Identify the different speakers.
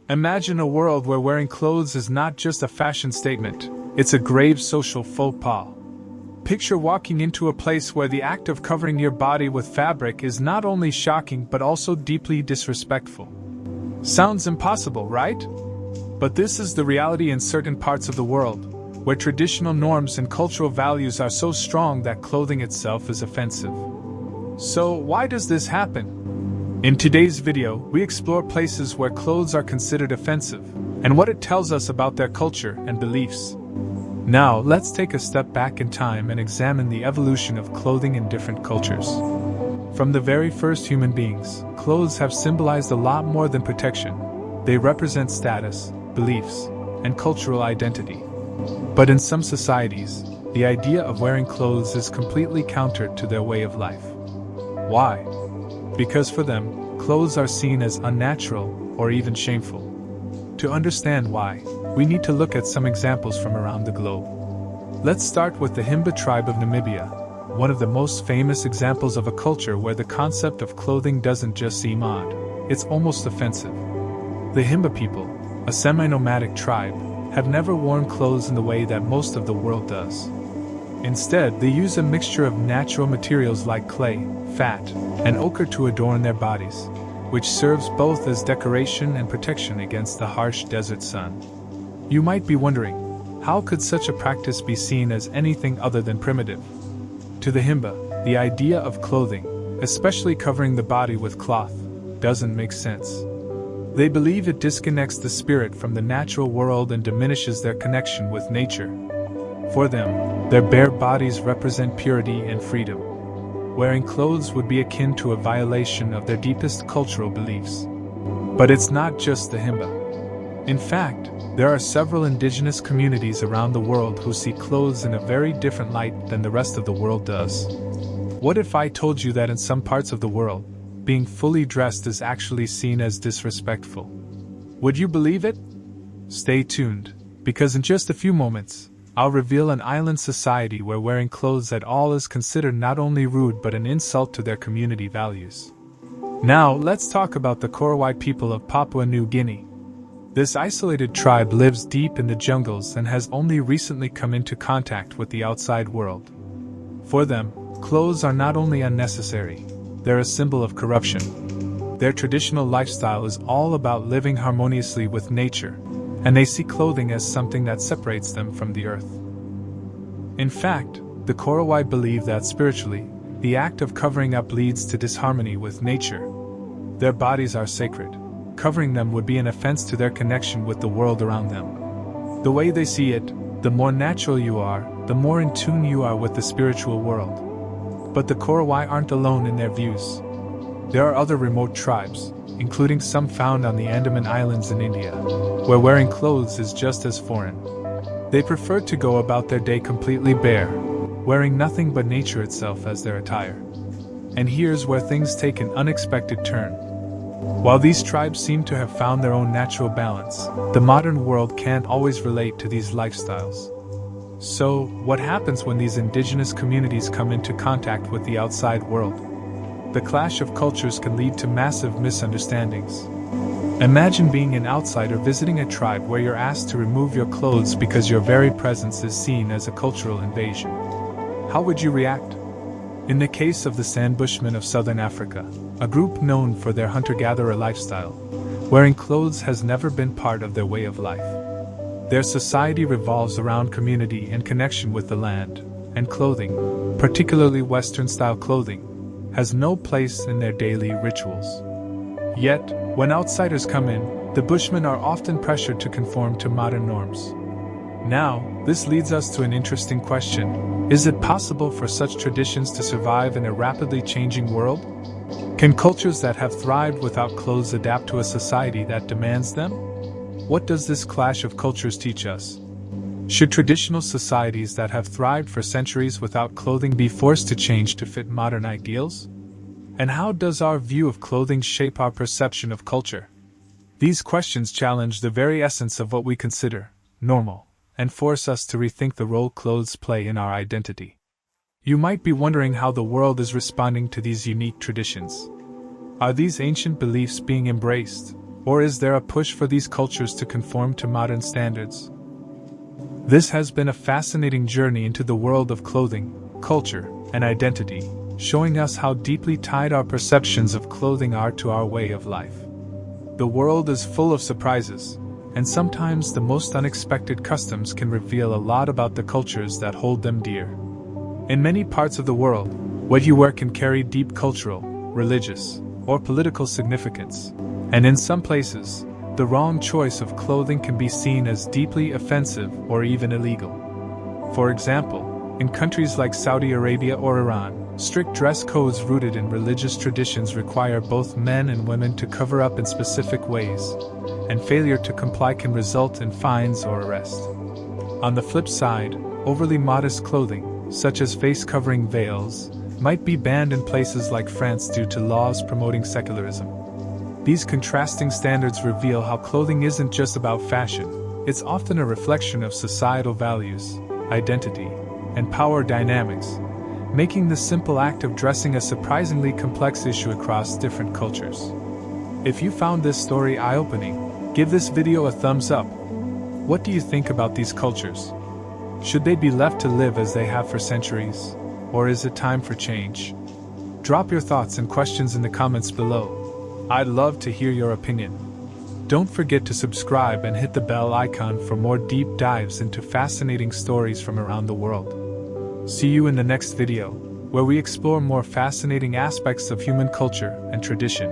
Speaker 1: Imagine a world where wearing clothes is not just a fashion statement, it's a grave social faux pas. Picture walking into a place where the act of covering your body with fabric is not only shocking but also deeply disrespectful. Sounds impossible, right? But this is the reality in certain parts of the world, where traditional norms and cultural values are so strong that clothing itself is offensive. So, why does this happen? In today's video, we explore places where clothes are considered offensive, and what it tells us about their culture and beliefs. Now, let's take a step back in time and examine the evolution of clothing in different cultures. From the very first human beings, clothes have symbolized a lot more than protection. They represent status, beliefs, and cultural identity. But in some societies, the idea of wearing clothes is completely counter to their way of life. Why? Because for them, clothes are seen as unnatural or even shameful. To understand why, we need to look at some examples from around the globe. Let's start with the Himba tribe of Namibia, one of the most famous examples of a culture where the concept of clothing doesn't just seem odd, it's almost offensive. The Himba people, a semi-nomadic tribe, have never worn clothes in the way that most of the world does. Instead, they use a mixture of natural materials like clay, fat, and ochre to adorn their bodies, which serves both as decoration and protection against the harsh desert sun. You might be wondering, how could such a practice be seen as anything other than primitive? To the Himba, the idea of clothing, especially covering the body with cloth, doesn't make sense. They believe it disconnects the spirit from the natural world and diminishes their connection with nature. For them, their bare bodies represent purity and freedom. Wearing clothes would be akin to a violation of their deepest cultural beliefs. But it's not just the Himba. In fact, there are several indigenous communities around the world who see clothes in a very different light than the rest of the world does. What if I told you that in some parts of the world, being fully dressed is actually seen as disrespectful? Would you believe it? Stay tuned, because in just a few moments, I'll reveal an island society where wearing clothes at all is considered not only rude but an insult to their community values. Now, let's talk about the Korowai people of Papua New Guinea. This isolated tribe lives deep in the jungles and has only recently come into contact with the outside world. For them, clothes are not only unnecessary, they're a symbol of corruption. Their traditional lifestyle is all about living harmoniously with nature, and they see clothing as something that separates them from the earth. In fact, the Korowai believe that spiritually, the act of covering up leads to disharmony with nature. Their bodies are sacred. Covering them would be an offense to their connection with the world around them. The way they see it, the more natural you are, the more in tune you are with the spiritual world. But the Korowai aren't alone in their views. There are other remote tribes, including some found on the Andaman Islands in India, where wearing clothes is just as foreign. They prefer to go about their day completely bare, wearing nothing but nature itself as their attire. And here's where things take an unexpected turn. While these tribes seem to have found their own natural balance, the modern world can't always relate to these lifestyles. So, what happens when these indigenous communities come into contact with the outside world? The clash of cultures can lead to massive misunderstandings. Imagine being an outsider visiting a tribe where you're asked to remove your clothes because your very presence is seen as a cultural invasion. How would you react? In the case of the San Bushmen of southern Africa, a group known for their hunter-gatherer lifestyle, wearing clothes has never been part of their way of life. Their society revolves around community and connection with the land, and clothing, particularly Western-style clothing, has no place in their daily rituals. Yet, when outsiders come in, the Bushmen are often pressured to conform to modern norms. Now, this leads us to an interesting question. Is it possible for such traditions to survive in a rapidly changing world? Can cultures that have thrived without clothes adapt to a society that demands them? What does this clash of cultures teach us? Should traditional societies that have thrived for centuries without clothing be forced to change to fit modern ideals? And how does our view of clothing shape our perception of culture? These questions challenge the very essence of what we consider normal, and force us to rethink the role clothes play in our identity. You might be wondering how the world is responding to these unique traditions. Are these ancient beliefs being embraced, Or is there a push for these cultures to conform to modern standards? This has been a fascinating journey into the world of clothing, culture, and identity, showing us how deeply tied our perceptions of clothing are to our way of life. The world is full of surprises, and sometimes the most unexpected customs can reveal a lot about the cultures that hold them dear. In many parts of the world, what you wear can carry deep cultural, religious, or political significance, and in some places, the wrong choice of clothing can be seen as deeply offensive or even illegal. For example, in countries like Saudi Arabia or Iran, strict dress codes rooted in religious traditions require both men and women to cover up in specific ways, and failure to comply can result in fines or arrest. On the flip side, overly modest clothing, such as face-covering veils, might be banned in places like France due to laws promoting secularism. These contrasting standards reveal how clothing isn't just about fashion, it's often a reflection of societal values, identity, and power dynamics, making the simple act of dressing a surprisingly complex issue across different cultures. If you found this story eye-opening, give this video a thumbs up. What do you think about these cultures? Should they be left to live as they have for centuries? Or is it time for change? Drop your thoughts and questions in the comments below. I'd love to hear your opinion. Don't forget to subscribe and hit the bell icon for more deep dives into fascinating stories from around the world. See you in the next video, where we explore more fascinating aspects of human culture and tradition.